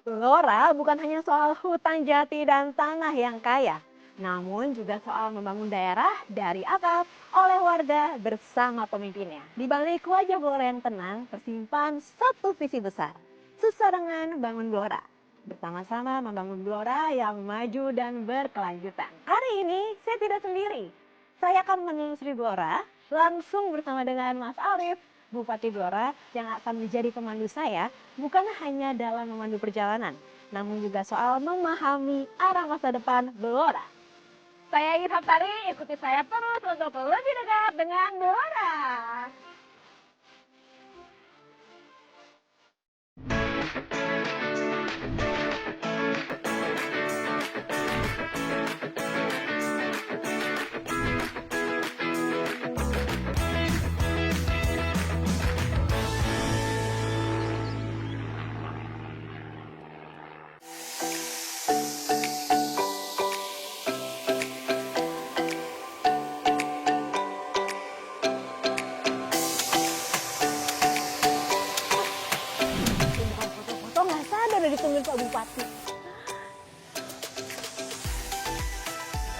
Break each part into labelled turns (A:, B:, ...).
A: Gelora bukan hanya soal hutan jati dan tanah yang kaya, namun juga soal membangun daerah dari atap oleh warga bersama pemimpinnya. Di balik wajah Gelora yang tenang, tersimpan satu visi besar, sesarengan bangun Gelora. Bersama-sama membangun Gelora yang maju dan berkelanjutan. Hari ini saya tidak sendiri. Saya akan menelusuri Gelora langsung bersama dengan Mas Arif, Bupati Blora, yang akan menjadi pemandu saya bukan hanya dalam memandu perjalanan, namun juga soal memahami arah masa depan Blora. Saya Irham Tari, ikuti saya terus untuk lebih dekat dengan Blora. Foto-foto nggak sadar udah ditungguin Pak Bupati.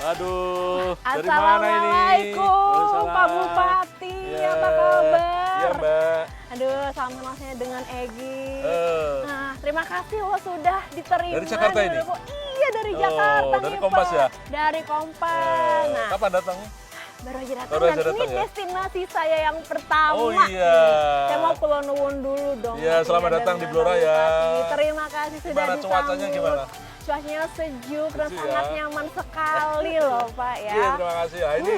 B: Aduh, dari mana ini?
A: Assalamualaikum Pak Bupati,
B: Ya.
A: apa kabar?
B: Iya Mbak.
A: Aduh, salam kenal saya dengan Egy. Nah, terima kasih loh sudah diterima.
B: Dari Jakarta ini?
A: Iya, dari Jakarta.
B: Dari
A: nih,
B: Kompas
A: Pak.
B: ya?
A: Dari Kompas. Nah,
B: Kapan datangnya?
A: baru aja datang
B: Baru
A: dan
B: aja datang
A: ini
B: ya?
A: destinasi saya yang pertama.
B: Oh iya.
A: Saya mau Pulau Nuwun dulu dong.
B: Iya, selamat datang di
A: dengan
B: Blora
A: Pak
B: ya.
A: Bupati. Terima kasih sudah
B: Gimana
A: disambut.
B: cuacanya gimana?
A: Cuacanya sejuk dan
B: Sejuk
A: sangat
B: ya.
A: nyaman sekali loh Pak ya.
B: Iya, terima kasih. Nah, ini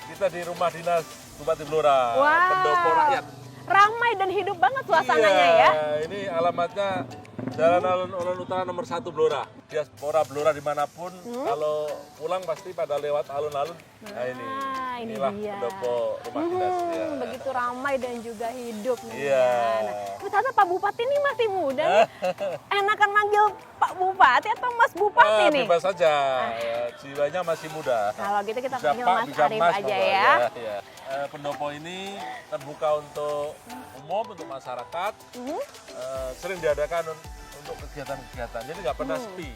B: kita di rumah dinas Bupati Blora,
A: Wow.
B: pendopo rakyat.
A: Ramai dan hidup banget suasananya
B: Iya,
A: ya.
B: ini alamatnya Jalan Alun-Alun Utara nomor 1 Blora. Diaspora Blora dimanapun, kalau pulang pasti pada lewat alun-alun. Nah ini, inilah
A: dia.
B: pendopo rumah dinas. Ya.
A: Begitu ramai dan juga hidup nih.
B: Iya.
A: Nah, ternyata Pak Bupati ini masih muda nih. Enakan manggil Pak Bupati atau Mas Bupati nih?
B: Bebas saja, ya, jiwanya masih muda.
A: Kalau gitu kita
B: Bisa
A: panggil
B: Pak,
A: Mas
B: bisa
A: Arif
B: Mas,
A: aja
B: monggo.
A: ya.
B: Ya. Pendopo ini terbuka untuk umum, untuk masyarakat. Sering diadakan untuk kegiatan-kegiatan, jadi nggak pernah sepi.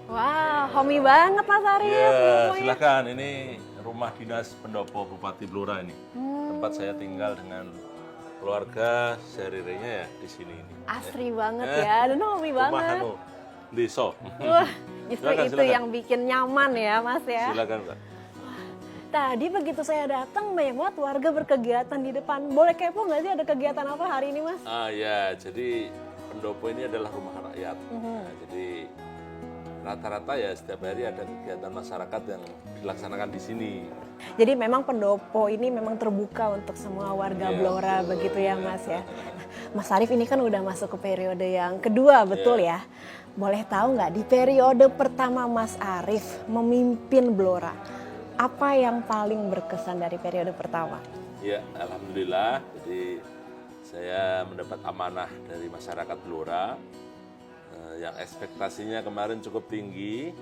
A: Wah, homi banget Mas Arif.
B: Ya,
A: ilmunya.
B: silakan. Ini rumah dinas pendopo Bupati Blora ini. Tempat saya tinggal dengan keluarga sehari-harinya ya di sini ini.
A: Asri banget ya, dan homi
B: Rumah
A: banget.
B: anu, deso.
A: Wah, justru
B: Silakan,
A: itu
B: silakan.
A: yang bikin nyaman ya Mas ya.
B: Silakan, Mbak.
A: Tadi begitu saya datang banyak banget warga berkegiatan di depan. Boleh kepo nggak sih ada kegiatan apa hari ini Mas?
B: Ah ya, jadi pendopo ini adalah rumah rakyat. Nah, jadi rata-rata ya setiap hari ada kegiatan masyarakat yang dilaksanakan di sini.
A: Jadi memang pendopo ini memang terbuka untuk semua warga
B: Iya,
A: Blora
B: betul.
A: begitu ya Mas ya. Mas Arif ini kan udah masuk ke periode yang kedua betul ya. Boleh tahu nggak di periode pertama Mas Arif memimpin Blora, apa yang paling berkesan dari periode pertama?
B: Ya, alhamdulillah. Jadi saya mendapat amanah dari masyarakat Blora yang ekspektasinya kemarin cukup tinggi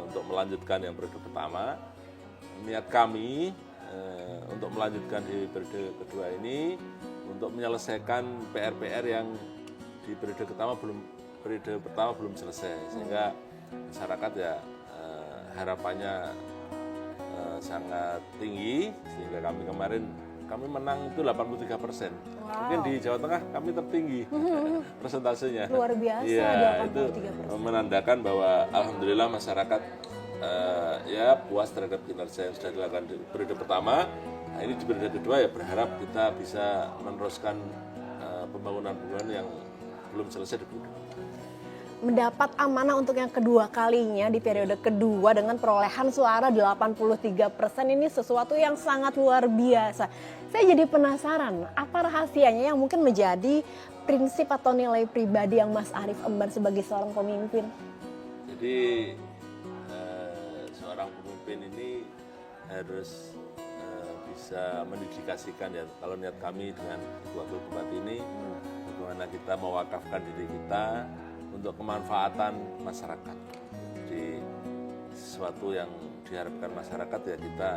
B: untuk melanjutkan yang periode pertama. Niat kami untuk melanjutkan di periode kedua ini untuk menyelesaikan PR-PR yang di periode pertama belum selesai, sehingga masyarakat ya harapannya sangat tinggi, sehingga kami menang itu 83%. Mungkin di Jawa Tengah kami tertinggi persentasenya.
A: Luar biasa,
B: Iya, itu
A: 83%.
B: menandakan bahwa alhamdulillah masyarakat ya puas terhadap kinerja yang sudah dilakukan di periode pertama. Nah, ini di periode kedua ya berharap kita bisa meneruskan pembangunan yang belum selesai di periode.
A: Mendapat amanah untuk yang kedua kalinya di periode kedua dengan perolehan suara 83% ini sesuatu yang sangat luar biasa. Saya jadi penasaran, apa rahasianya yang mungkin menjadi prinsip atau nilai pribadi yang Mas Arif emban sebagai seorang pemimpin?
B: Jadi seorang pemimpin ini harus bisa mendedikasikan ya, kalau niat kami dengan Wakil Bupati ini bagaimana kita mewakafkan diri kita untuk kemanfaatan masyarakat. Jadi sesuatu yang diharapkan masyarakat, ya kita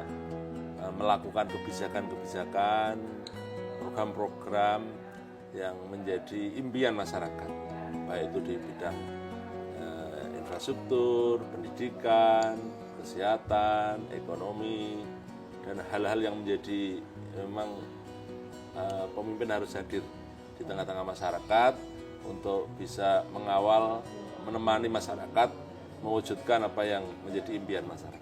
B: melakukan kebijakan-kebijakan, program-program yang menjadi impian masyarakat, baik itu di bidang infrastruktur, pendidikan, kesehatan, ekonomi, dan hal-hal yang menjadi memang pemimpin harus hadir di tengah-tengah masyarakat untuk bisa mengawal, menemani masyarakat mewujudkan apa yang menjadi impian masyarakat.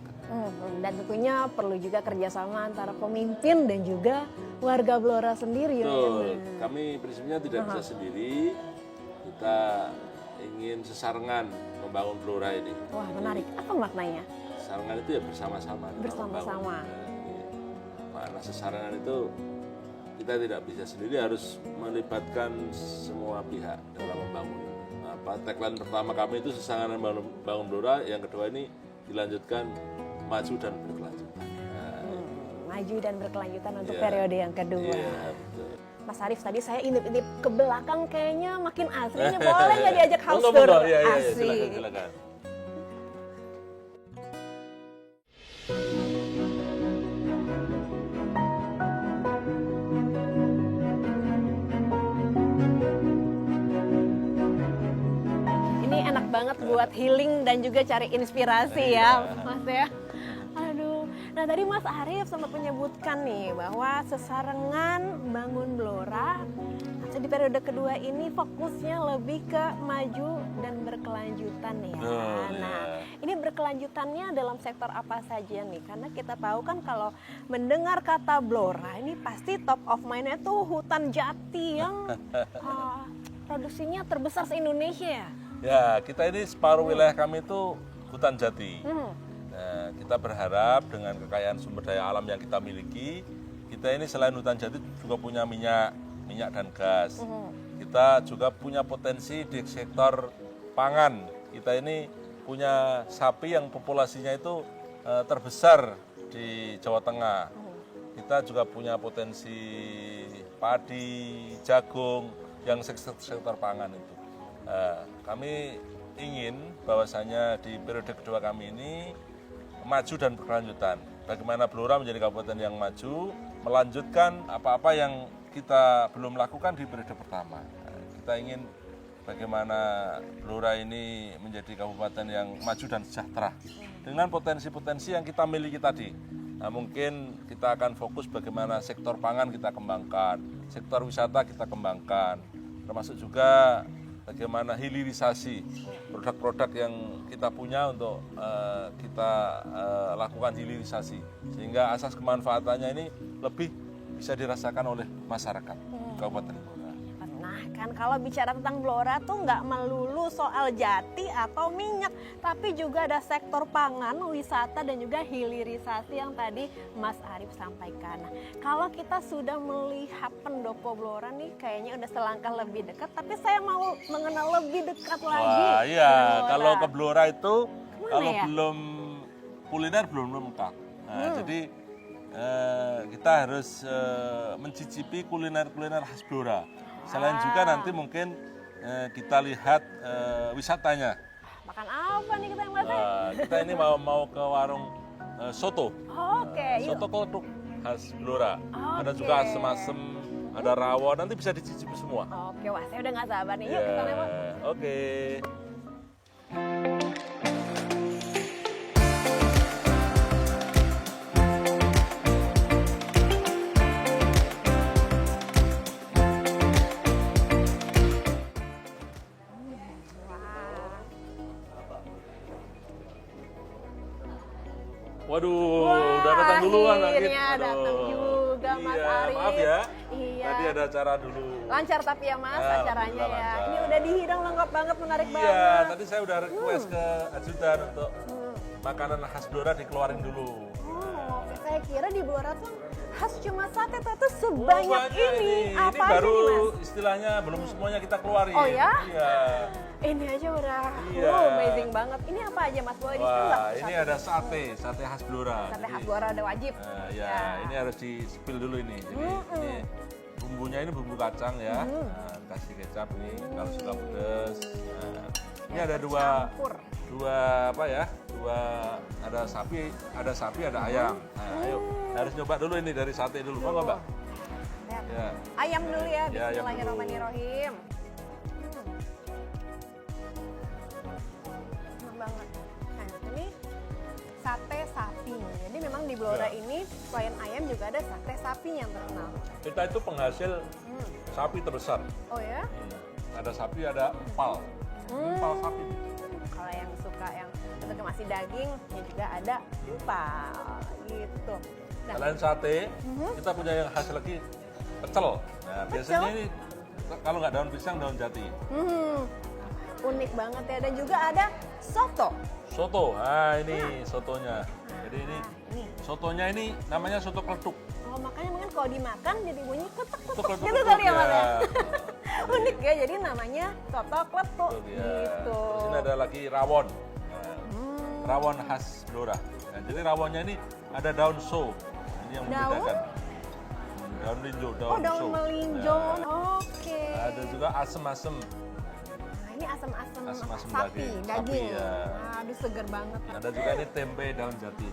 A: Dan tentunya perlu juga kerjasama antara pemimpin dan juga warga Blora sendiri.
B: Betul, kami prinsipnya tidak bisa sendiri, kita ingin sesarengan membangun Blora ini.
A: Wah, menarik. Apa maknanya?
B: Sesarengan itu ya bersama-sama.
A: Bersama-sama.
B: Makna sesarengan itu kita tidak bisa sendiri, harus melibatkan semua pihak dalam membangun. Tagline pertama kami itu sesarengan membangun Blora, yang kedua ini dilanjutkan maju dan berkelanjutan.
A: Maju dan berkelanjutan untuk periode yang kedua.
B: Betul.
A: Mas Arief, tadi saya intip-intip ke belakang, kayaknya makin asri. Ini boleh nggak diajak house tour? Asik.
B: Silakan.
A: Ini enak banget buat healing dan juga cari inspirasi ya, Mas ya. Aduh, nah tadi Mas Arief sempat menyebutkan nih bahwa sesarengan bangun Blora di periode kedua ini fokusnya lebih ke maju dan berkelanjutan ya. Nah, ini berkelanjutannya dalam sektor apa saja nih? Karena kita tahu kan kalau mendengar kata Blora ini pasti top of mind-nya tuh hutan jati yang produksinya terbesar se-Indonesia ya.
B: Ya, kita ini separuh wilayah kami itu hutan jati. Nah, kita berharap dengan kekayaan sumber daya alam yang kita miliki, kita ini selain hutan jati juga punya minyak dan gas. Kita juga punya potensi di sektor pangan. Kita ini punya sapi yang populasinya itu terbesar di Jawa Tengah. Kita juga punya potensi padi, jagung, yang sektor pangan itu. Kami ingin bahwasanya di periode kedua kami ini maju dan berkelanjutan. Bagaimana Blora menjadi kabupaten yang maju, melanjutkan apa-apa yang kita belum lakukan di periode pertama. Kita ingin bagaimana Blora ini menjadi kabupaten yang maju dan sejahtera dengan potensi-potensi yang kita miliki tadi. Nah, mungkin kita akan fokus bagaimana sektor pangan kita kembangkan, sektor wisata kita kembangkan, termasuk juga bagaimana hilirisasi produk-produk yang kita punya untuk kita lakukan hilirisasi, sehingga asas kemanfaatannya ini lebih bisa dirasakan oleh masyarakat Kabupaten Blora.
A: Nah kan kalau bicara tentang Blora tuh nggak melulu soal jati atau minyak, tapi juga ada sektor pangan, wisata dan juga hilirisasi yang tadi Mas Arief sampaikan. Nah, kalau kita sudah melihat pendopo Blora nih kayaknya udah selangkah lebih dekat, tapi saya mau mengenal lebih dekat lagi.
B: Wah iya, kalau ke Blora itu kalau
A: ya?
B: belum kuliner belum lengkap. Nah, jadi kita harus mencicipi kuliner-kuliner khas Blora. Selain juga nanti mungkin kita lihat wisatanya.
A: Makan apa nih kita yang Mas?
B: Kita ini mau ke warung soto.
A: Oke, yuk.
B: Soto kotuk khas Blora. Ada juga asem-asem, ada rawon, nanti bisa dicicipi semua.
A: Oke, wah saya udah nggak sabar nih. Yuk kita lewat.
B: Oke. Waduh, udah datang duluan lagi.
A: Akhirnya datang juga Mas Arief.
B: Maaf ya.
A: Iya.
B: Tadi ada acara dulu.
A: Lancar tapi ya Mas acaranya ya.
B: lancar.
A: Ini udah dihidang lengkap banget, menarik
B: Iya,
A: banget.
B: tadi saya udah request ke ajudan untuk makanan khas Blora dikeluarin dulu.
A: Saya kira di Blora tuh khas cuma sate, tapi sebanyak ini. Apa
B: Ini
A: aja
B: baru
A: nih Mas?
B: istilahnya belum semuanya kita keluarin.
A: Oh ya?
B: Iya.
A: Ini aja udah
B: Iya.
A: amazing banget. Ini apa aja Mas? Boleh di-spill nggak?
B: Wah, ini ada sate khas Blora.
A: Sate khas
B: Jadi,
A: Blora ada wajib.
B: ya, ini harus di-spill dulu ini. Jadi ini bumbunya ini bumbu kacang ya. Nah, kasih kecap nih kalau suka pedas. Nah, Ini
A: Ya,
B: ada
A: bercampur.
B: dua apa ya? Ada sapi, ada ayam. Nah, ayo harus coba dulu ini dari sate dulu, Bang, Mbak.
A: Lihat.
B: Ya.
A: Ayam dulu ya,
B: Ya, ayam
A: bismillahirrahmanirrahim. Enak banget. Nah, ini sate sapi. Jadi memang di Blora
B: Ya.
A: ini selain ayam juga ada sate sapi yang terkenal.
B: Kita itu penghasil sapi terbesar.
A: Oh ya?
B: Ada sapi, ada empal. Empal sapi.
A: Kalau yang suka yang bentuknya masih daging, ya juga ada empal gitu. Nah,
B: Selain sate, kita punya yang khas lagi pecel. Nah, biasanya ini kalau nggak daun pisang, daun jati.
A: unik banget ya. Dan juga ada soto.
B: Soto, nah ini sotonya. Jadi ini
A: Ini.
B: sotonya ini namanya soto kletuk.
A: Oh, makanya mungkin kalau dimakan jadi bunyi ketek-ketek
B: Kletuk,
A: gitu kali ya, Mas ya.
B: ya.
A: Unik ya, jadi namanya soto kletuk
B: Ya.
A: gitu.
B: Terus ini ada lagi rawon. Nah, rawon khas Blora. Nah, jadi rawonnya ini ada daun so. Ini yang
A: Daun?
B: membedakan. Daun melinjo, daun
A: Oh, daun
B: so.
A: melinjo.
B: Nah,
A: Oke.
B: ada juga asem-asem.
A: Nah, ini asam-asam
B: Asam-asam
A: sapi,
B: daging.
A: daging.
B: Sapi, ya.
A: Aduh, seger banget.
B: Ada juga ini tempe daun jati.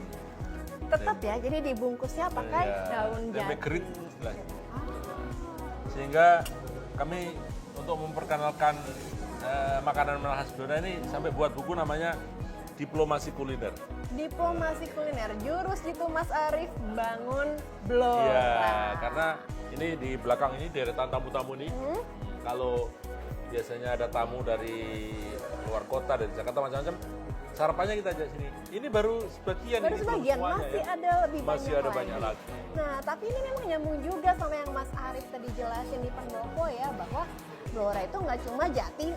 A: Tetap ya, jadi dibungkusnya pakai
B: Ya,
A: daun
B: tempe
A: jati.
B: gerit istilahnya.
A: Ah,
B: Sehingga kami untuk memperkenalkan makanan khas Blora ini sampai buat buku namanya Diplomasi Kuliner.
A: diplomasi kuliner, jurus jitu Mas Arif bangun Blora.
B: Iya, karena ini di belakang ini deretan tamu-tamu ini, kalau biasanya ada tamu dari luar kota, dari Jakarta macam-macam, sarapannya kita ajak sini. Ini baru sebagian.
A: Baru
B: ini belum
A: sebagian,
B: semuanya,
A: masih
B: ya.
A: ada lebih
B: Masih
A: banyak
B: ada
A: lagi.
B: banyak lagi.
A: Nah, tapi ini memang nyambung juga sama yang Mas Arif tadi jelasin di pendopo ya, bahwa Blora itu nggak cuma jati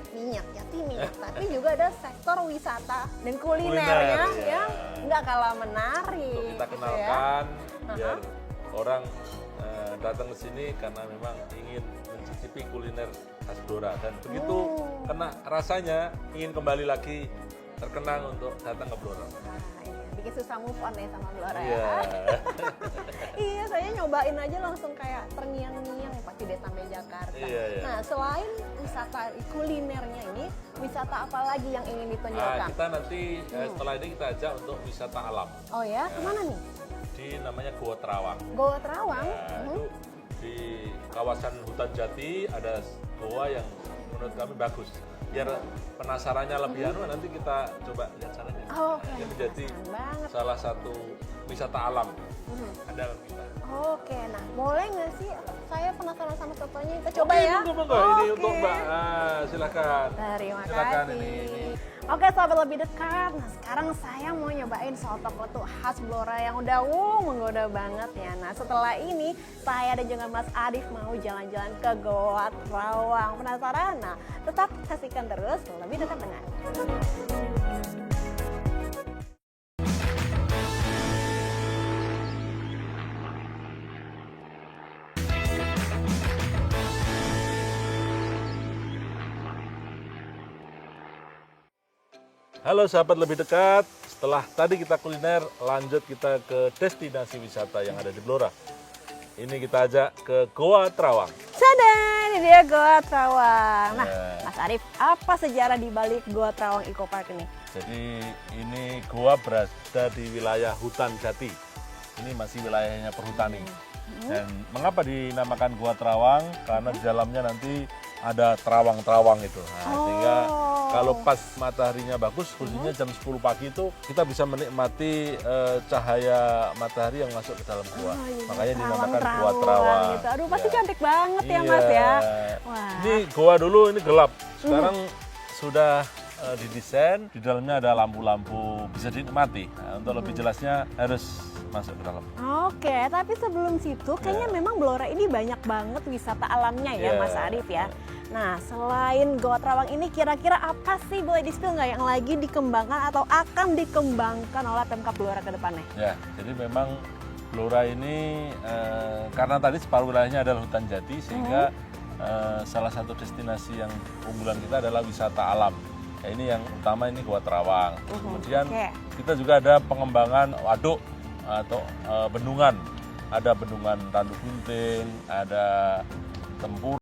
A: minyak, tapi juga ada sektor wisata dan kulinernya
B: Kuliner, iya.
A: yang nggak kalah menarik.
B: Untuk kita
A: gitu
B: kenalkan,
A: ya.
B: biar orang datang ke sini karena memang ingin mencicipi kuliner khas Blora. Dan begitu kena rasanya, ingin kembali lagi terkenang untuk datang ke Blora.
A: Nah, ini bikin susah move on ya sama Blora
B: Iya.
A: ya. Iya, saya nyobain aja langsung kayak terngiang-ngiang pas di sampai Jakarta.
B: Iya, iya.
A: Nah, selain wisata kulinernya ini, wisata apa lagi yang ingin
B: Nah,
A: ditonjolkan?
B: kita nanti setelah ini kita ajak untuk wisata alam.
A: Oh ya, kemana nih?
B: Di namanya Goa Terawang.
A: Goa Terawang.
B: Nah, itu di kawasan hutan jati ada goa yang menurut kami bagus. Biar penasarannya lebih anu, nanti kita coba lihat sananya.
A: Oh, oke.
B: Ini menjadi
A: Penasaran banget.
B: salah satu wisata alam ada kita.
A: Oke, nah boleh nggak sih? Saya penasaran sama sotonya, kita coba
B: Oke,
A: ya.
B: monggo, monggo. Ini
A: Oke.
B: untuk Mbak. Ah, silakan.
A: Terima
B: Silakan
A: kasih.
B: ini.
A: Oke, sahabat lebih dekat. Nah, sekarang saya mau nyobain soto kletuk khas Blora yang udah menggoda banget ya. Nah, setelah ini saya dan juga Mas Arif mau jalan-jalan ke Goa Terawang. Penasaran? Nah, tetap saksikan terus lebih dekat dengan.
B: Halo sahabat lebih dekat, setelah tadi kita kuliner, lanjut kita ke destinasi wisata yang ada di Blora. Ini kita ajak ke Goa Terawang.
A: Tada, ini dia Goa Terawang. Nah,
B: Ya.
A: Mas Arif, apa sejarah di balik Goa Terawang Eco Park ini?
B: Jadi ini goa berada di wilayah hutan jati. Ini masih wilayahnya perhutani. Dan mengapa dinamakan Goa Terawang? Karena di dalamnya nanti ada terawang-terawang itu. Nah, sehingga kalau pas mataharinya bagus, khususnya jam 10 pagi itu kita bisa menikmati cahaya matahari yang masuk ke dalam gua. Makanya dinamakan Goa Terawang.
A: Gitu. Aduh, pasti
B: Ya.
A: cantik banget ya,
B: Iya.
A: Mas ya. Wah.
B: Ini goa dulu ini gelap. Sekarang sudah didesain, di dalamnya ada lampu-lampu bisa dinikmati. Nah, untuk lebih jelasnya harus masuk ke dalam.
A: Oke, tapi sebelum situ kayaknya memang Blora ini banyak banget wisata alamnya ya,
B: Iya.
A: Mas Arif ya. Nah, selain Goa Terawang ini kira-kira apa sih, boleh di-spill nggak yang lagi dikembangkan atau akan dikembangkan oleh Pemkab Blora ke depannya?
B: Ya, jadi memang Blora ini karena tadi separuh wilayahnya adalah hutan jati, sehingga salah satu destinasi yang unggulan kita adalah wisata alam. Ya, ini yang utama ini Goa Terawang. Kemudian
A: Oke.
B: kita juga ada pengembangan waduk atau bendungan. Ada bendungan Randu Gunting, ada Tempur.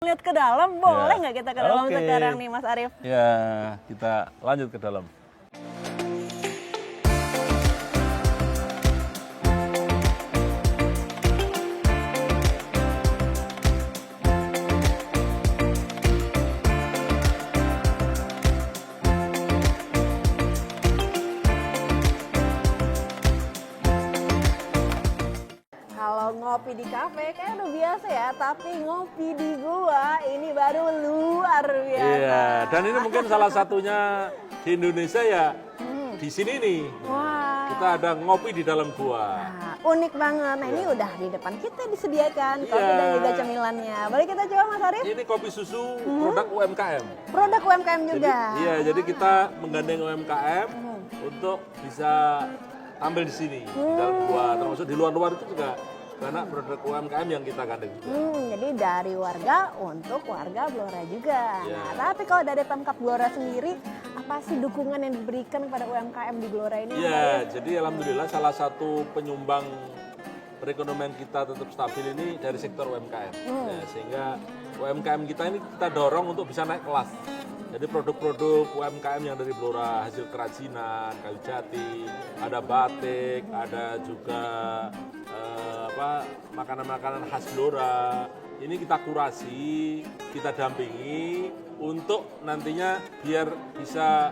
A: Lihat ke dalam, boleh
B: Ya.
A: nggak kita ke dalam
B: Oke.
A: sekarang nih Mas Arief?
B: Ya, kita lanjut ke dalam.
A: Kalau ngopi di kafe kayak udah biasa ya, tapi ngopi di gua ini baru luar biasa.
B: Iya, dan ini mungkin salah satunya di Indonesia ya di sini nih.
A: Wah.
B: Kita ada ngopi di dalam gua.
A: Nah, unik banget. Nah, ini udah di depan kita disediakan kopi
B: Iya.
A: dan juga cemilannya. Boleh kita coba Mas Arief?
B: Ini kopi susu produk UMKM.
A: Produk UMKM juga.
B: Iya, jadi kita menggandeng UMKM untuk bisa tampil di sini di dalam gua, termasuk di luar-luar itu juga karena produk UMKM yang kita gandeng juga.
A: Jadi dari warga untuk warga Blora juga.
B: Iya.
A: Nah, tapi kalau dari Pemkab Blora sendiri, apa sih dukungan yang diberikan kepada UMKM di Blora ini?
B: Iya, jadi alhamdulillah salah satu penyumbang perekonomian kita tetap stabil ini dari sektor UMKM. Ya, sehingga UMKM kita ini kita dorong untuk bisa naik kelas. Jadi produk-produk UMKM yang dari Blora, hasil kerajinan, kayu jati, ada batik, ada juga makanan-makanan khas Blora. Ini kita kurasi, kita dampingi untuk nantinya biar bisa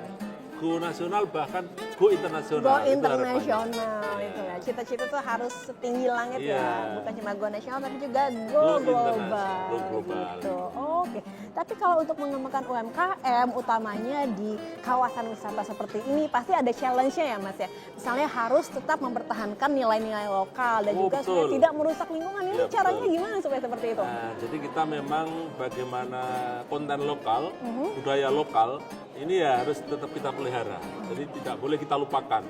B: go nasional bahkan go internasional.
A: Go
B: Itu
A: internasional
B: harapannya.
A: itu ya. Cita-cita tuh harus setinggi langit
B: Iya.
A: ya. Bukan cuma go nasional tapi juga go
B: Go
A: global.
B: internasional, go global.
A: Gitu. Oke. Tapi kalau untuk mengembangkan UMKM utamanya di kawasan wisata seperti ini pasti ada challenge-nya ya Mas ya. Misalnya harus tetap mempertahankan nilai-nilai lokal dan
B: Oh,
A: juga supaya
B: betul.
A: tidak merusak lingkungan. Ini
B: Iya,
A: caranya
B: betul.
A: gimana supaya seperti itu?
B: Nah, jadi kita memang bagaimana konten lokal, budaya lokal, ini ya harus tetap kita pelihara. Jadi tidak boleh kita lupakan.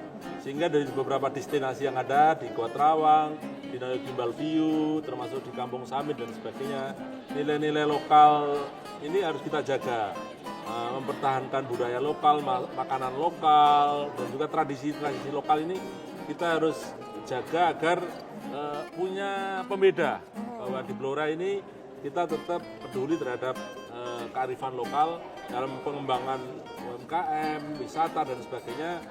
B: Sehingga dari beberapa destinasi yang ada di Gua Terawang, di Nayo Gimbal View, termasuk di Kampung Samit dan sebagainya, nilai-nilai lokal ini harus kita jaga. Mempertahankan budaya lokal, makanan lokal, dan juga tradisi-tradisi lokal ini kita harus jaga agar punya pembeda bahwa di Blora ini kita tetap peduli terhadap kearifan lokal dalam pengembangan UMKM, wisata dan sebagainya,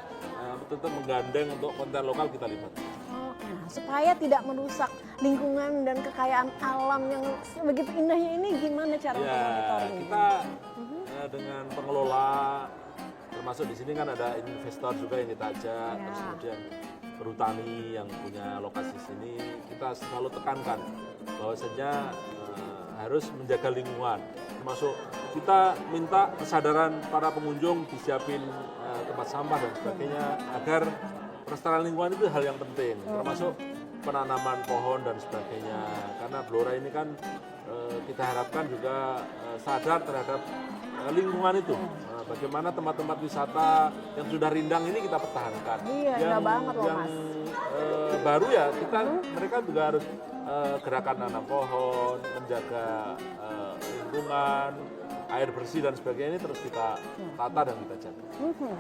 B: tetap menggandeng untuk konten lokal kita libatkan.
A: Oke, nah, supaya tidak merusak lingkungan dan kekayaan alam yang begitu indahnya ini gimana cara untuk
B: Ya,
A: monitoring?
B: kita dengan pengelola, termasuk di sini kan ada investor juga yang kita ajak,
A: Ya.
B: terus kemudian perhutani yang punya lokasi sini, kita selalu tekankan bahwasanya harus menjaga lingkungan. Termasuk kita minta kesadaran para pengunjung disiapin tempat sampah dan sebagainya agar pelestarian lingkungan itu hal yang penting, termasuk penanaman pohon dan sebagainya. Karena Blora ini kan kita harapkan juga sadar terhadap lingkungan itu. Bagaimana tempat-tempat wisata yang sudah rindang ini kita pertahankan.
A: Iya, indah banget loh,
B: yang
A: Mas.
B: baru ya mereka juga harus gerakan nanam pohon, menjaga lingkungan, air bersih dan sebagainya ini terus kita tata dan kita jaga.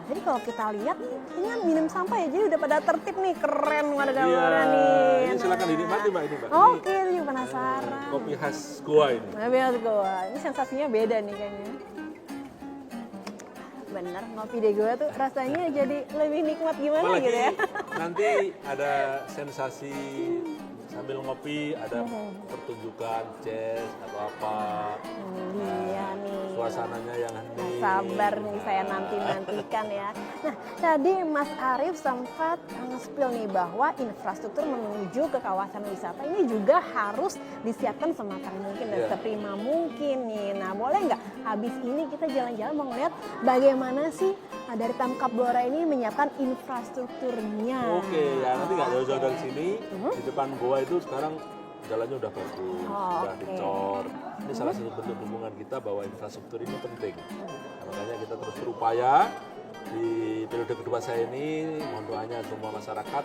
A: Jadi kalau kita lihat ini kan minim sampah ya, jadi udah pada tertib nih, keren warga
B: Iya,
A: Blora nih.
B: ini silakan dinikmati Mbak ini Mbak.
A: Oke, ini juga penasaran.
B: Kopi khas gua ini.
A: Nah, biar gua. Ini sensasinya beda nih kayaknya. Bener, ngopi di gua tuh rasanya jadi lebih nikmat gimana
B: Apalagi
A: gitu ya.
B: nanti ada sensasi sambil ngopi, ada pertunjukan jazz atau apa.
A: Iya nih.
B: Suasananya yang hening.
A: Nah, sabar nih saya nantikan ya. Nah, tadi Mas Arief sempat nge-spill nih bahwa infrastruktur menuju ke kawasan wisata ini juga harus disiapkan sematang mungkin dan
B: Iya.
A: seprima mungkin nih. Nah, boleh nggak habis ini kita jalan-jalan mau ngeliat bagaimana sih dari Pemkab Blora ini menyiapkan infrastrukturnya.
B: Oke, ya nanti nggak jauh-jauh dari sini. Di depan goa itu sekarang jalannya udah bagus, udah
A: oke.
B: dicor. Ini salah satu bentuk dukungan kita bahwa infrastruktur ini penting. Makanya kita terus berupaya di periode kedua saya ini, mohon doanya semua masyarakat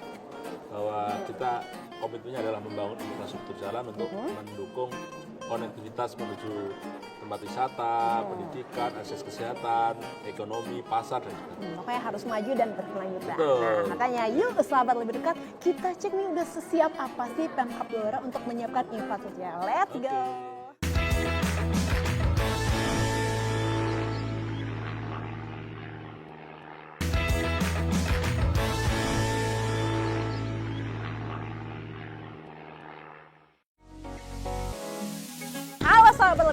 B: bahwa kita komitmennya adalah membangun infrastruktur jalan untuk mendukung konektivitas menuju tempat wisata, pendidikan, akses kesehatan, ekonomi, pasar dan sebagainya.
A: Pokoknya harus maju dan berkelanjutan.
B: Betul.
A: Nah, makanya yuk sahabat lebih dekat, kita cek nih udah sesiap apa sih Pemkab Blora untuk menyiapkan infrastrukturnya. Let's go!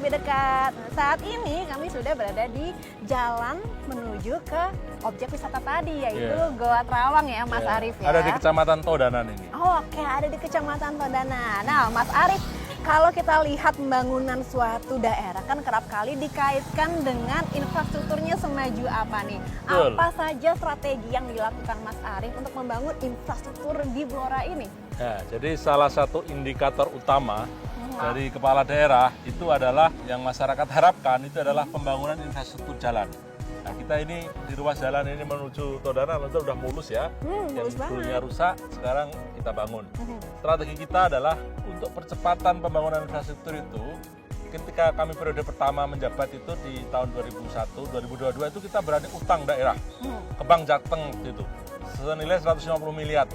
A: lebih dekat. Nah, saat ini kami sudah berada di jalan menuju ke objek wisata tadi, yaitu Goa Terawang ya Mas Arief ya.
B: Ada di Kecamatan Todanan ini.
A: Oh, oke, ada di Kecamatan Todanan. Nah Mas Arief, kalau kita lihat pembangunan suatu daerah kan kerap kali dikaitkan dengan infrastrukturnya semaju apa nih?
B: Betul.
A: Apa saja strategi yang dilakukan Mas Arief untuk membangun infrastruktur di Blora ini?
B: Ya, jadi salah satu indikator utama dari kepala daerah itu adalah yang masyarakat harapkan itu adalah pembangunan infrastruktur jalan. Nah, kita ini di ruas jalan ini menuju Todanan itu udah mulus ya.
A: Mulus
B: Yang dulunya
A: banget.
B: rusak, sekarang kita bangun. Strategi kita adalah untuk percepatan pembangunan infrastruktur itu. Ketika kami periode pertama menjabat itu di tahun 2001, 2022 itu kita berani utang daerah ke Bank Jateng itu senilai 150 miliar.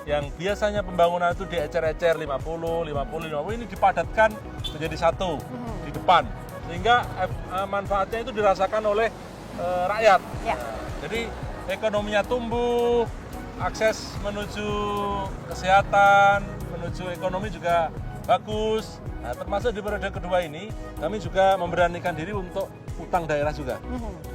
B: Yang biasanya pembangunan itu diecer-ecer 50 ini dipadatkan menjadi satu di depan. Sehingga manfaatnya itu dirasakan oleh rakyat.
A: Ya.
B: Jadi ekonominya tumbuh, akses menuju kesehatan, menuju ekonomi juga bagus. Nah, termasuk di periode kedua ini, kami juga memberanikan diri untuk utang daerah juga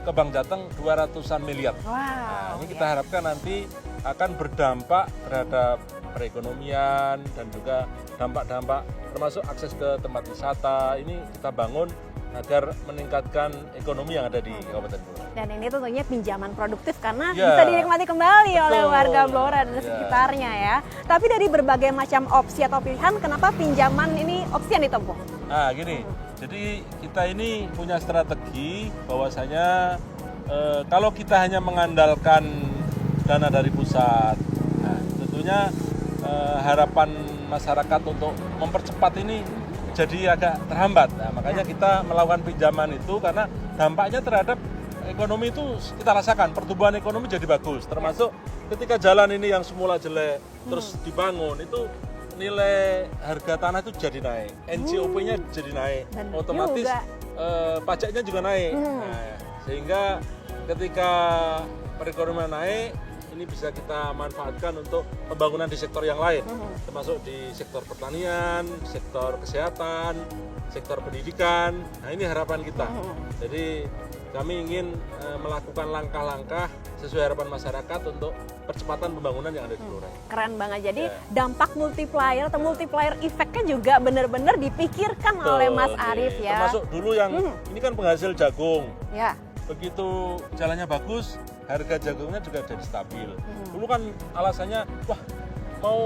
B: ke Bank Jateng 200-an miliar.
A: Wow.
B: Nah, ini kita harapkan nanti akan berdampak terhadap perekonomian dan juga dampak-dampak termasuk akses ke tempat wisata. Ini kita bangun agar meningkatkan ekonomi yang ada di Kabupaten Blora.
A: Dan ini tentunya pinjaman produktif karena
B: Ya.
A: bisa dinikmati kembali oleh
B: Betul.
A: warga Blora dan
B: Ya.
A: sekitarnya ya. Tapi dari berbagai macam opsi atau pilihan, kenapa pinjaman ini opsi yang ditempuh?
B: Nah gini, jadi kita ini punya strategi bahwasanya kalau kita hanya mengandalkan dana dari pusat, nah, tentunya harapan masyarakat untuk mempercepat ini jadi agak terhambat. Nah, makanya kita melakukan pinjaman itu karena dampaknya terhadap ekonomi itu kita rasakan, pertumbuhan ekonomi jadi bagus. Termasuk ketika jalan ini yang semula jelek terus dibangun itu nilai harga tanah itu jadi naik, NCOP-nya jadi naik,
A: Benar
B: otomatis
A: juga.
B: pajaknya juga naik. Nah, sehingga ketika perekonomian naik, ini bisa kita manfaatkan untuk pembangunan di sektor yang lain, termasuk di sektor pertanian, sektor kesehatan, sektor pendidikan. Nah ini harapan kita. Jadi kami ingin melakukan langkah-langkah sesuai harapan masyarakat untuk percepatan pembangunan yang ada di Blora.
A: Keren banget. Jadi dampak multiplier atau multiplier effect-nya juga benar-benar dipikirkan oleh Mas Arief ya.
B: Termasuk dulu yang ini kan penghasil jagung.
A: Ya.
B: Begitu jalannya bagus, harga jagungnya juga jadi stabil. Dulu kan alasannya, wah mau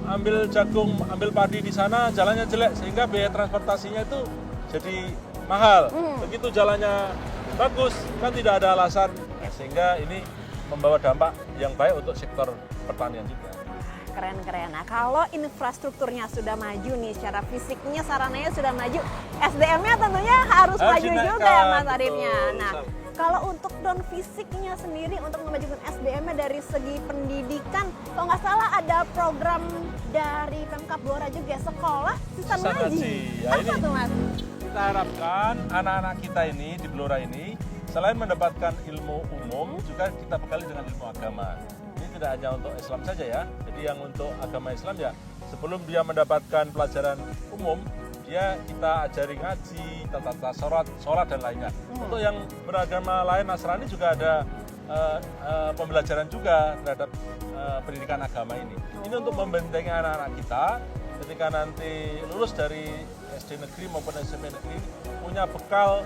B: ambil jagung, ambil padi di sana jalannya jelek sehingga biaya transportasinya itu jadi mahal. Begitu jalannya bagus kan tidak ada alasan, nah, sehingga ini membawa dampak yang baik untuk sektor pertanian juga.
A: Keren-keren. Nah, kalau infrastrukturnya sudah maju nih, secara fisiknya, sarananya sudah maju, SDM-nya tentunya harus maju
B: dinaikkan,
A: juga ya Mas Ariefnya.
B: betul.
A: Nah, kalau untuk non fisiknya sendiri untuk memajukan SDM-nya dari segi pendidikan, kalau nggak salah ada program dari Pemkab Blora juga, sekolah Sisan
B: Sisan
A: Ngaji.
B: Ngaji. Ya,
A: Apa
B: ini-
A: tuh Mas?
B: Kita harapkan anak-anak kita ini di Blora ini selain mendapatkan ilmu umum juga kita bekali dengan ilmu agama. Ini tidak hanya untuk Islam saja ya. Jadi yang untuk agama Islam ya sebelum dia mendapatkan pelajaran umum dia kita ajari ngaji, tata sholat dan lainnya. Untuk yang beragama lain Nasrani juga ada pembelajaran juga terhadap pendidikan agama ini. Ini untuk membentengi anak-anak kita ketika nanti lulus dari SD negeri maupun SMP negeri punya bekal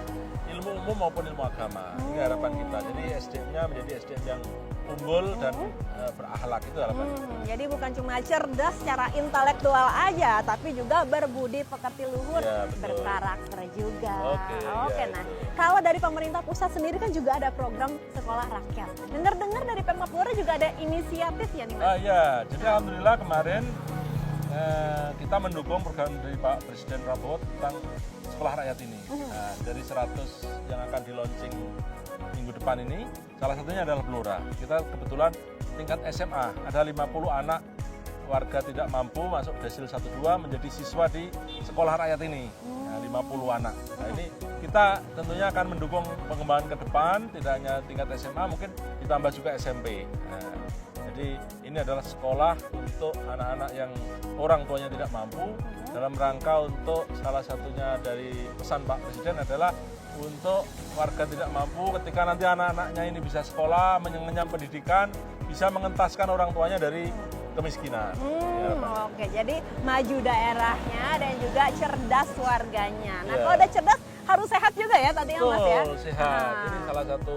B: ilmu umum maupun ilmu agama. Ini harapan kita. Jadi SDM-nya menjadi SDM yang unggul dan berakhlak, itu harapan kita.
A: Jadi bukan cuma cerdas secara intelektual aja, tapi juga berbudi pekerti luhur,
B: Ya, betul.
A: berkarakter juga.
B: Oke, ya,
A: Nah,
B: itu.
A: kalau dari pemerintah pusat sendiri kan juga ada program sekolah rakyat. Dengar-dengar dari Pemkab Blora juga ada inisiatif ya nih Mas?
B: Ya, jadi alhamdulillah kemarin kita mendukung program dari Pak Presiden Prabowo tentang sekolah rakyat ini. Nah, dari 100 yang akan di launching minggu depan ini, salah satunya adalah Blora. Kita kebetulan tingkat SMA, ada 50 anak warga tidak mampu masuk desil 1-2 menjadi siswa di sekolah rakyat ini. Nah, 50 anak. Nah, ini kita tentunya akan mendukung pengembangan ke depan, tidak hanya tingkat SMA, mungkin ditambah juga SMP. Nah,
C: Jadi ini adalah sekolah untuk anak-anak yang orang tuanya tidak mampu, dalam rangka untuk salah satunya dari pesan Pak Presiden adalah untuk warga tidak mampu ketika nanti anak-anaknya ini bisa sekolah, mengenyam pendidikan, bisa mengentaskan orang tuanya dari kemiskinan.
A: Oke, jadi maju daerahnya dan juga cerdas warganya. Nah,
C: Ya.
A: kalau udah cerdas harus sehat juga ya tadi ya Mas ya?
C: Betul, sehat.
A: Nah.
C: Ini salah satu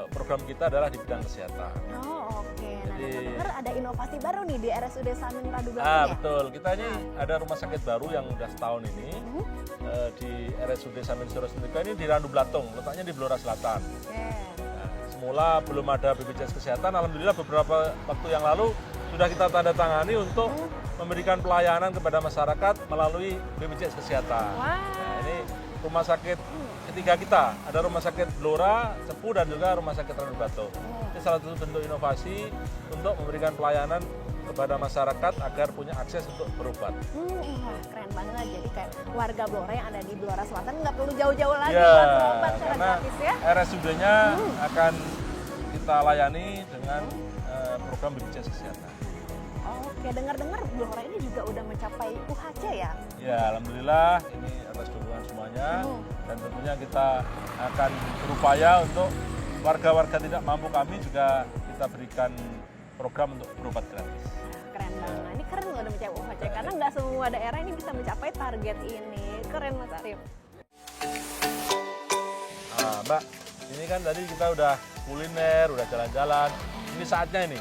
C: program kita adalah di bidang kesehatan.
A: Oh, oke. Nah,
C: Jadi-
A: dengar ada inovasi baru nih di RSUD Samin Radu Belatung ya?
C: Betul. Kita ini ada rumah sakit baru yang udah setahun ini di RSUD Samin Surasundika ini di Randu Belatung, letaknya di Blora Selatan.
A: Oke.
C: Nah, semula belum ada BPJS Kesehatan, alhamdulillah beberapa waktu yang lalu sudah kita tanda tangani untuk memberikan pelayanan kepada masyarakat melalui BPJS Kesehatan.
A: Wah.
C: Nah, ini rumah sakit ketiga kita, ada rumah sakit Blora, Cepu, dan juga rumah sakit Randu Belatung. Ini salah satu bentuk inovasi untuk memberikan pelayanan kepada masyarakat agar punya akses untuk berobat.
A: Wah, keren banget. Jadi kayak warga Blora yang ada di Blora Selatan nggak perlu jauh-jauh lagi
C: Ya,
A: buat berobat secara
C: karena
A: gratis ya?
C: RSUD-nya akan kita layani dengan program BPJS Kesehatan.
A: Oke, dengar-dengar Blora ini juga udah mencapai UHC ya?
C: Ya, alhamdulillah ini atas dukungan semuanya dan tentunya kita akan berupaya untuk warga-warga tidak mampu kami juga kita berikan program untuk berobat gratis.
A: Keren banget. Nah, ini keren loh udah mencapai UHC karena nggak semua daerah ini bisa mencapai target ini. Keren Mas Arif.
C: Nah, Mbak, ini kan tadi kita udah kuliner, udah jalan-jalan. Ini saatnya ini,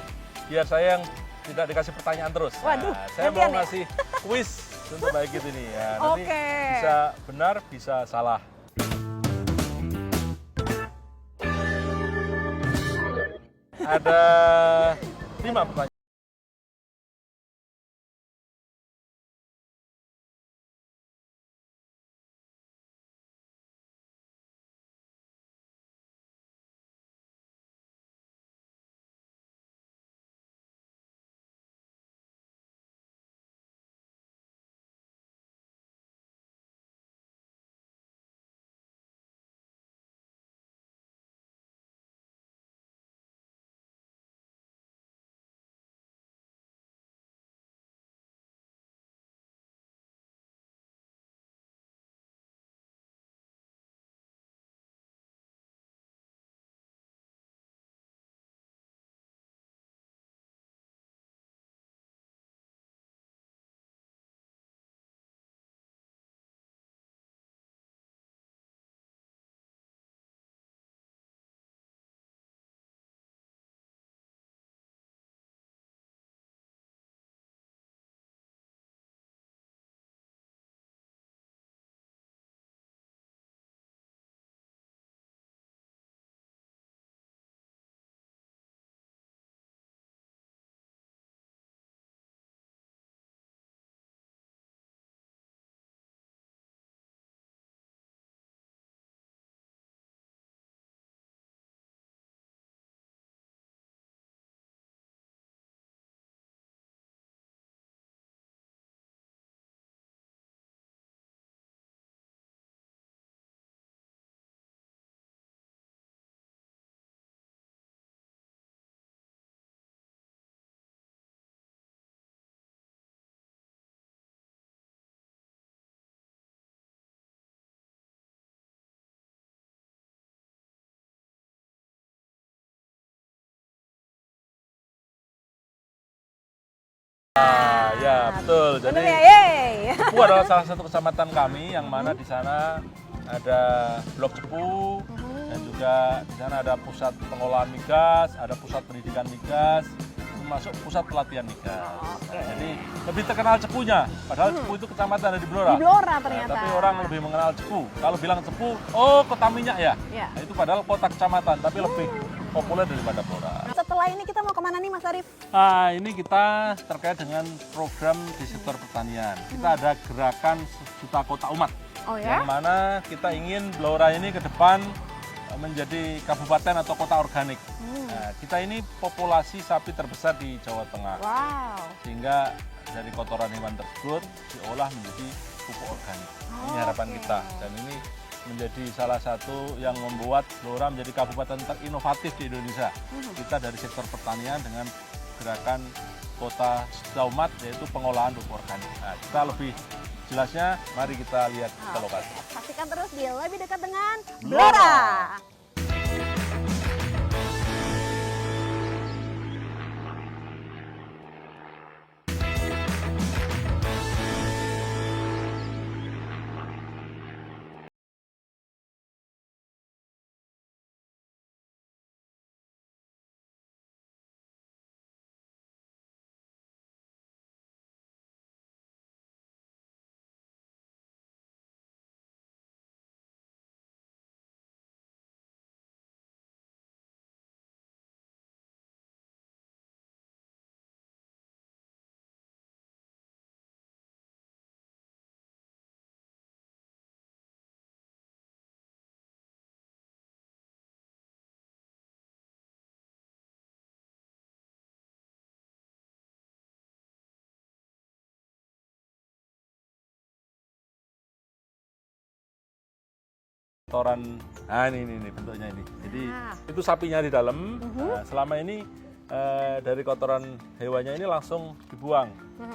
C: biar saya yang tidak dikasih pertanyaan terus.
A: Waduh,
C: Nah, saya mau
A: gantian ya?
C: ngasih kuis untuk baik gitu nih. Ya, nanti
A: Oke.
C: bisa benar, bisa salah. Ada 5 pertanyaan. Ya, betul.
A: Bener
C: Jadi
A: ya, yeay.
C: Cepu adalah salah satu kecamatan kami yang mana di sana ada Blok Cepu dan juga di sana ada pusat pengolahan migas, ada pusat pendidikan migas, termasuk pusat pelatihan migas.
A: Oke.
C: Nah, jadi lebih terkenal Cepunya, padahal Cepu itu kecamatan ada di Blora.
A: Di Blora
C: Nah,
A: ternyata.
C: tapi orang lebih mengenal Cepu. Kalau bilang Cepu, oh kota minyak ya.
A: Ya.
C: Nah, itu padahal kota kecamatan, tapi lebih populer daripada Blora.
A: Nah, setelah ini kita mau kemana nih Mas Arif?
C: Nah, ini kita terkait dengan program di sektor pertanian. Kita ada gerakan Sejuta Kota Umat.
A: Oh ya?
C: Yang mana kita ingin Blora ini ke depan menjadi kabupaten atau kota organik. Nah, kita ini populasi sapi terbesar di Jawa Tengah.
A: Wow.
C: Sehingga dari kotoran hewan tersebut diolah menjadi pupuk organik. Ini harapan
A: Oke.
C: kita dan ini menjadi salah satu yang membuat Blora menjadi kabupaten terinovatif di Indonesia. Kita dari sektor pertanian dengan gerakan Kota Daumat, yaitu pengolahan pupuk organik. Nah, kita lebih jelasnya, mari kita lihat ke lokasi.
A: Saksikan terus di Lebih Dekat dengan
C: Blora.
A: Blora.
C: Kotoran, nah ini bentuknya ini. Jadi itu sapinya di dalam. Nah, selama ini dari kotoran hewannya ini langsung dibuang.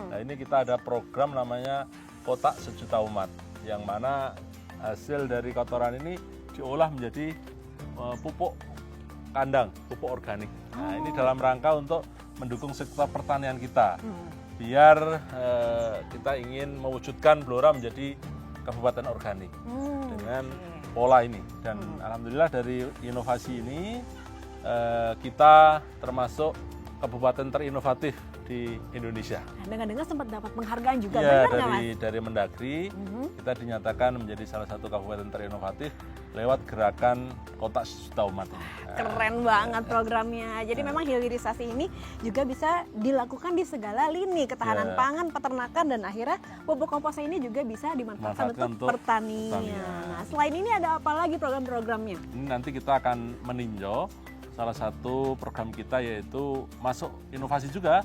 C: Nah ini kita ada program namanya Kotak Sejuta Umat, yang mana hasil dari kotoran ini diolah menjadi pupuk kandang, pupuk organik. Nah ini dalam rangka untuk mendukung sektor pertanian kita, biar kita ingin mewujudkan Blora menjadi kabupaten organik dengan pola ini. Dan alhamdulillah dari inovasi ini kita termasuk kabupaten terinovatif di Indonesia.
A: Dengar-dengar sempat dapat penghargaan juga,
C: Ya,
A: benar nggak, Mas?
C: dari Mendagri kita dinyatakan menjadi salah satu kabupaten terinovatif lewat gerakan Kotak Sejuta Umat ini.
A: Keren banget programnya. Jadi memang hilirisasi ini juga bisa dilakukan di segala lini ketahanan pangan, peternakan, dan akhirnya pupuk kompos ini juga bisa dimanfaatkan untuk pertanian. Nah, selain ini ada apa lagi program-programnya?
C: Ini nanti kita akan meninjau salah satu program kita, yaitu masuk inovasi juga,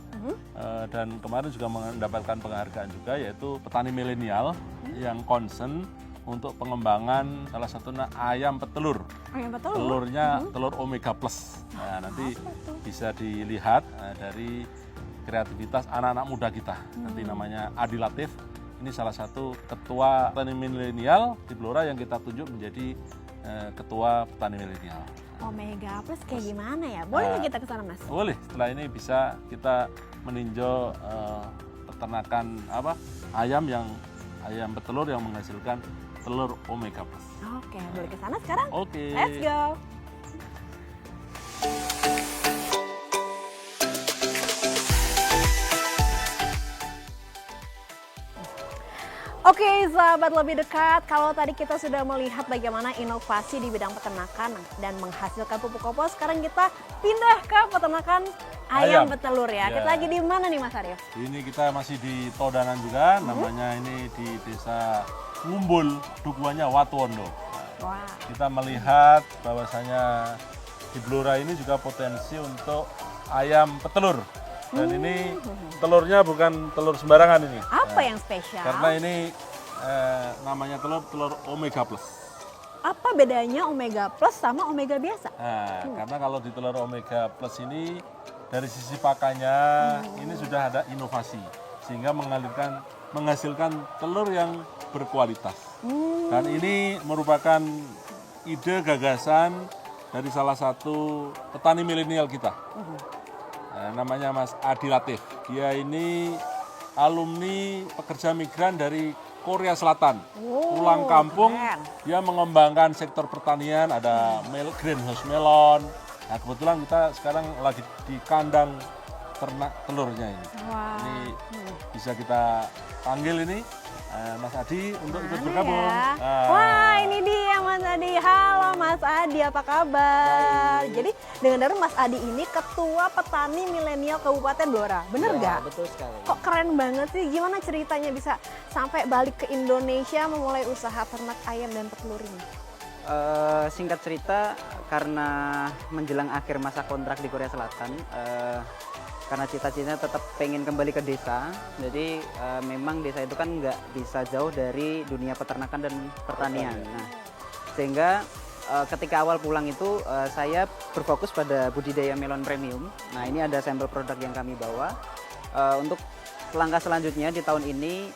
C: dan kemarin juga mendapatkan penghargaan juga, yaitu petani milenial yang concern untuk pengembangan salah satunya ayam petelur.
A: Ayam petelur?
C: Telurnya telur Omega Plus. Nah, nanti bisa dilihat dari kreativitas anak-anak muda kita. Nanti namanya Adi Latif. Ini salah satu ketua petani milenial di Blora yang kita tunjuk menjadi ketua petani milenial.
A: Omega Plus kayak gimana ya? Boleh nggak kita ke sana, Mas?
C: Boleh. Setelah ini bisa kita meninjau peternakan ayam petelur yang menghasilkan telur Omega Plus.
A: Oke, boleh ke sana sekarang?
C: Oke.
A: Let's go. Oke, sahabat Lebih Dekat, kalau tadi kita sudah melihat bagaimana inovasi di bidang peternakan dan menghasilkan pupuk kompos, sekarang kita pindah ke peternakan ayam petelur ya. Kita lagi di mana nih, Mas Arif?
C: Ini kita masih di Todanan juga, namanya ini di Desa Ngumbul, dukuhannya Watuondo.
A: Wah.
C: Kita melihat bahwasanya di Blora ini juga potensi untuk ayam petelur. Dan ini telurnya bukan telur sembarangan ini.
A: Apa yang spesial?
C: Karena ini namanya telur Omega Plus.
A: Apa bedanya Omega Plus sama Omega biasa?
C: Nah, karena kalau di telur Omega Plus ini dari sisi pakannya ini sudah ada inovasi sehingga menghasilkan telur yang berkualitas. Dan ini merupakan ide gagasan dari salah satu petani milenial kita. Namanya Mas Adi Latif. Dia ini alumni pekerja migran dari Korea Selatan. Pulang kampung, dia mengembangkan sektor pertanian, ada greenhouse melon. Nah, kebetulan kita sekarang lagi di kandang ternak telurnya ini.
A: Wow.
C: Ini bisa kita panggil ini Mas Adi untuk ikut bergabung.
A: Ya? Wah, ini dia Mas Adi. Halo Mas Adi, apa kabar?
D: Baik.
A: Jadi dengar-dengar Mas Adi ini ketua petani milenial Kabupaten Blora, bener nggak?
D: Betul sekali.
A: Kok keren banget sih? Gimana ceritanya bisa sampai balik ke Indonesia memulai usaha ternak ayam dan petelur ini?
D: Singkat cerita, karena menjelang akhir masa kontrak di Korea Selatan, karena cita-citanya tetap pengen kembali ke desa, jadi memang desa itu kan nggak bisa jauh dari dunia peternakan dan pertanian. Nah, Sehingga ketika awal pulang itu saya berfokus pada budidaya melon premium. Nah, ini ada sampel produk yang kami bawa. Untuk langkah selanjutnya di tahun ini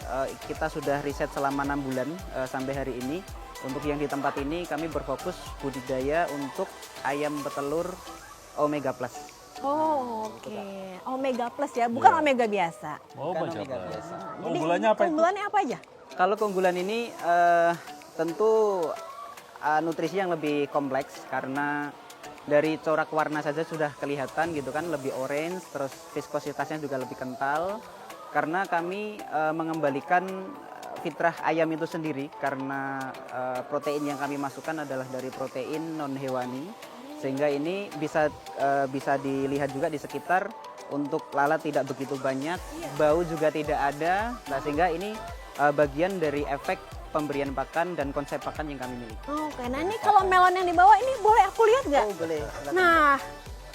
D: kita sudah riset selama 6 bulan sampai hari ini. Untuk yang di tempat ini kami berfokus budidaya untuk ayam petelur Omega Plus.
A: Oh, oke. Omega Plus ya, bukan Omega biasa.
C: Oh,
D: Bukan
C: banyak
D: Omega
C: banget.
D: biasa.
C: Keunggulannya apa itu?
A: Keunggulannya apa aja?
D: Kalau keunggulan ini tentu nutrisi yang lebih kompleks karena dari corak warna saja sudah kelihatan gitu kan, lebih orange, terus viskositasnya juga lebih kental. Karena kami mengembalikan fitrah ayam itu sendiri karena protein yang kami masukkan adalah dari protein non hewani, sehingga ini bisa dilihat juga di sekitar untuk lalat tidak begitu banyak, bau juga tidak ada. Nah, sehingga ini bagian dari efek pemberian pakan dan konsep pakan yang kami miliki.
A: Oke, nah ini kalau melon yang dibawa ini boleh aku lihat nggak?
D: Oh, boleh. Silakan.
A: Nah,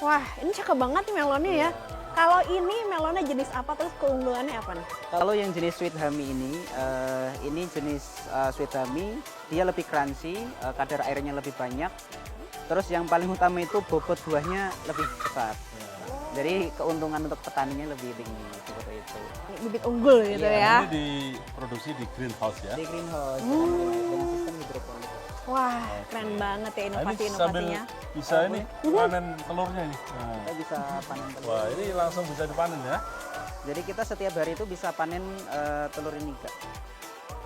A: wah ini cakep banget nih melonnya ya. Kalau ini melonnya jenis apa, terus keunggulannya apa nih?
D: Kalau yang jenis sweet hummy ini jenis sweet hummy, dia lebih crunchy, kadar airnya lebih banyak. Terus yang paling utama itu bobot buahnya lebih besar. Jadi keuntungan untuk petaninya lebih tinggi seperti itu.
A: Ini bibit unggul gitu ya.
C: Ini diproduksi di greenhouse ya.
D: Di greenhouse dengan sistem hidroponik.
A: Wah, keren banget ya
C: Nah, ini sambil
A: inovasi-inovasinya.
C: bisa ini panen telurnya ini. Nah.
D: Kita bisa panen telur.
C: Wah, ini langsung bisa dipanen ya.
D: Jadi kita setiap hari itu bisa panen telur ini, Kak.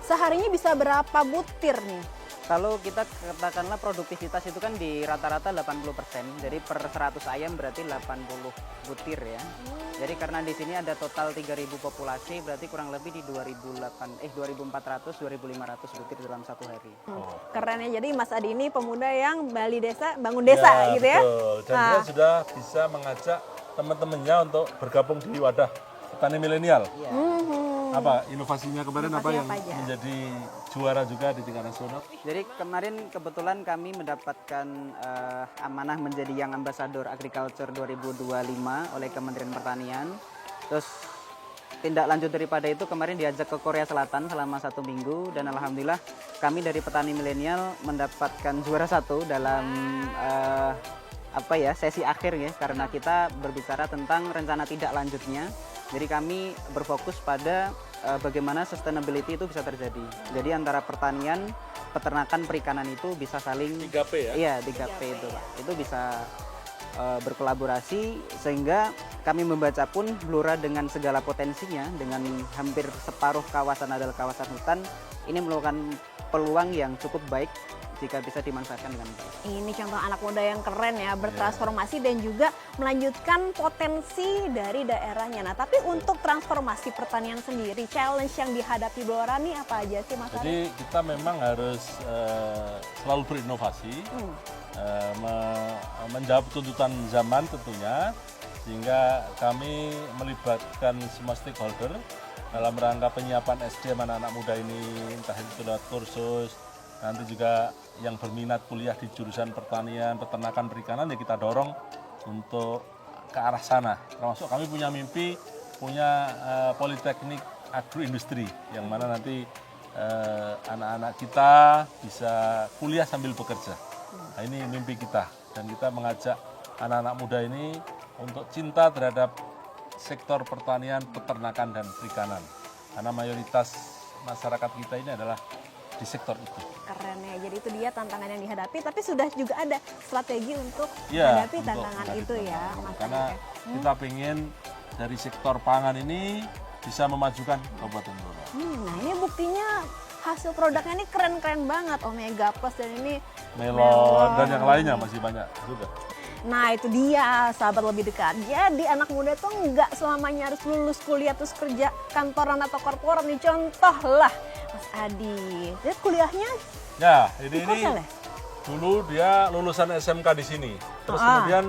A: Seharinya bisa berapa butir nih?
D: Kalau kita katakanlah produktivitas itu kan di rata-rata 80%. Jadi per 100 ayam berarti 80 butir ya. Jadi karena di sini ada total 3.000 populasi, berarti kurang lebih di 2.400 2.500 butir dalam satu hari.
A: Keren ya, jadi Mas Adi ini pemuda yang Bali Desa, bangun desa gitu ya.
C: Betul. Dan
A: Nah.
C: dia sudah bisa mengajak teman-temannya untuk bergabung di wadah petani milenial.
D: Iya.
C: Apa inovasinya kemarin apa
A: Inovasi
C: yang
A: apa aja?
C: menjadi juara juga di tingkat nasional?
D: Jadi kemarin kebetulan kami mendapatkan amanah menjadi Young Ambassador Agriculture 2025 oleh Kementerian Pertanian. Terus tindak lanjut daripada itu kemarin diajak ke Korea Selatan selama 1 minggu dan alhamdulillah kami dari petani milenial mendapatkan juara 1 dalam sesi akhir ya, karena kita berbicara tentang rencana tidak lanjutnya. Jadi kami berfokus pada bagaimana sustainability itu bisa terjadi. Jadi antara pertanian, peternakan, perikanan itu bisa saling
C: 3P ya?
D: Iya, 3P itu, Pak. Itu bisa berkolaborasi sehingga kami membaca pun Blora dengan segala potensinya, dengan hampir separuh kawasan adalah kawasan hutan, ini merupakan peluang yang cukup baik jika bisa dimanfaatkan dengan baik.
A: Ini contoh anak muda yang keren ya, bertransformasi dan juga melanjutkan potensi dari daerahnya. Nah, tapi untuk transformasi pertanian sendiri, challenge yang dihadapi Blora nih apa aja sih Mas Ari?
C: Jadi kita memang harus selalu berinovasi, menjawab tuntutan zaman tentunya, sehingga kami melibatkan semua stakeholder dalam rangka penyiapan SDM anak-anak muda ini, entah itu lewat kursus, nanti juga yang berminat kuliah di jurusan pertanian, peternakan, perikanan ya kita dorong untuk ke arah sana. Termasuk kami punya mimpi, punya politeknik agroindustri yang mana nanti anak-anak kita bisa kuliah sambil bekerja. Nah, ini mimpi kita dan kita mengajak anak-anak muda ini untuk cinta terhadap sektor pertanian, peternakan, dan perikanan. Karena mayoritas masyarakat kita ini adalah di sektor itu.
A: Keren ya, jadi itu dia tantangan yang dihadapi, tapi sudah juga ada strategi untuk
C: Ya,
A: menghadapi
C: untuk
A: tantangan
C: menghadapi
A: itu ya
C: tantangan.
A: Mas
C: Karena
A: Ari.
C: kita pengen dari sektor pangan ini bisa memajukan Kabupaten Blora.
A: Nah ini buktinya hasil produknya ini keren-keren banget, Omega Plus dan ini
C: Melon dan yang lainnya masih banyak juga.
A: Nah itu dia sahabat lebih dekat. Jadi anak muda tuh nggak selamanya harus lulus kuliah terus kerja kantoran atau korporat nih. Contoh lah Mas Adi. Dia kuliahnya
C: Ya,
A: di
C: ini
A: Korsel ya?
C: dulu dia lulusan SMK di sini. Terus kemudian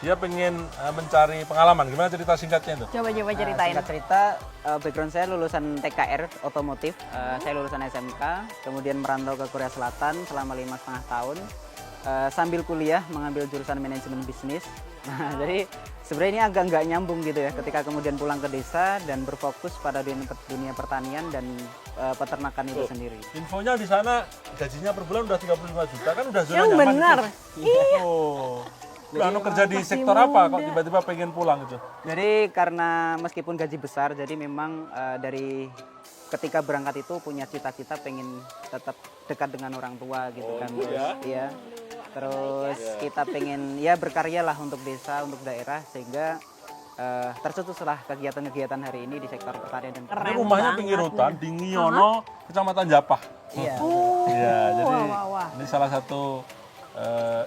C: dia pengen mencari pengalaman. Gimana cerita singkatnya itu?
A: Coba ceritain.
D: Singkat cerita, background saya lulusan TKR otomotif. Saya lulusan SMK, kemudian merantau ke Korea Selatan selama 5,5 tahun. Sambil kuliah mengambil jurusan manajemen bisnis. Nah, jadi sebenarnya ini agak nggak nyambung gitu ya ketika kemudian pulang ke desa dan berfokus pada dunia pertanian dan peternakan itu sendiri.
C: Infonya di sana gajinya per bulan udah 35 juta kan udah zona
A: Yang
C: nyaman
A: benar.
C: itu. Oh. Anu kerja di
A: masih
C: sektor apa kok
A: muda.
C: tiba-tiba pengen pulang itu?
D: Jadi karena meskipun gaji besar, jadi memang dari ketika berangkat itu punya cita-cita pengen tetap dekat dengan orang tua gitu kan. Iya. Terus kita pengen ya berkarya lah untuk desa, untuk daerah sehingga tercetuslah kegiatan-kegiatan hari ini di sektor pertanian dan
A: Keren
C: Ini rumahnya
A: banget
C: pinggir
A: nih.
C: hutan di Ngiono, Kecamatan Japah.
D: Iya.
C: Iya, jadi
A: wah, wah.
C: ini salah satu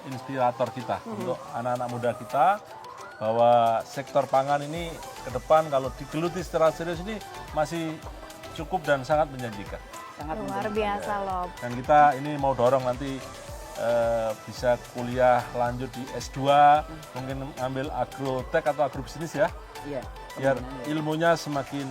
C: inspirator kita untuk anak-anak muda kita bahwa sektor pangan ini ke depan kalau digeluti secara serius ini masih cukup dan sangat menjanjikan.
D: sangat
A: Luar biasa loh.
C: Dan kita ini mau dorong nanti bisa kuliah lanjut di S2, mungkin ambil agrotek atau agrobisnis ya,
D: iya.
C: biar ilmunya semakin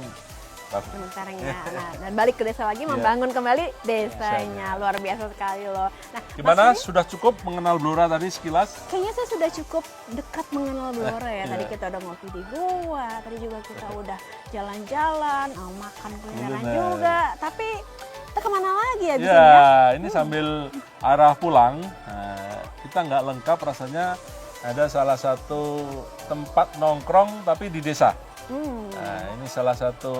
C: bagus.
A: Sementaranya. Nah, dan balik ke desa lagi membangun kembali desanya. Luar biasa sekali loh. Nah,
C: Gimana?
A: Mas Willy,
C: Sudah cukup mengenal Blora tadi sekilas?
A: kayaknya saya sudah cukup dekat mengenal Blora ya. Tadi
C: Iya.
A: kita udah ngopi di gua, tadi juga kita udah jalan-jalan, makan kulineran
C: Kuliner.
A: juga. Tapi kita kemana lagi ya di
C: Ya,
A: sini ya?
C: ini sambil arah pulang, kita nggak lengkap rasanya ada salah satu tempat nongkrong tapi di desa. Nah, ini salah satu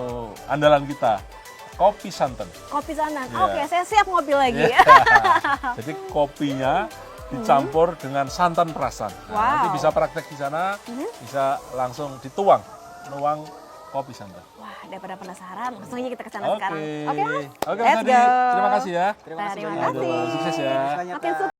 C: andalan kita, kopi santan.
A: Kopi santan.
C: Iya.
A: Oke, saya siap ngopi lagi.
C: Ya. Jadi kopinya dicampur dengan santan perasan. Nah,
A: Wow.
C: nanti bisa praktek di sana, bisa langsung dituang, nuang kopi santan.
A: Wah, daripada penasaran, langsung aja kita ke sana
C: Oke.
A: sekarang. Oke, Mas?
C: Oke, Mas
A: Let's
C: Adi.
A: go.
C: Terima kasih ya.
A: Terima
D: kasih.
A: kasih.
C: Sukses ya.
D: Banyak,
A: Makin
D: Kak.
A: sukses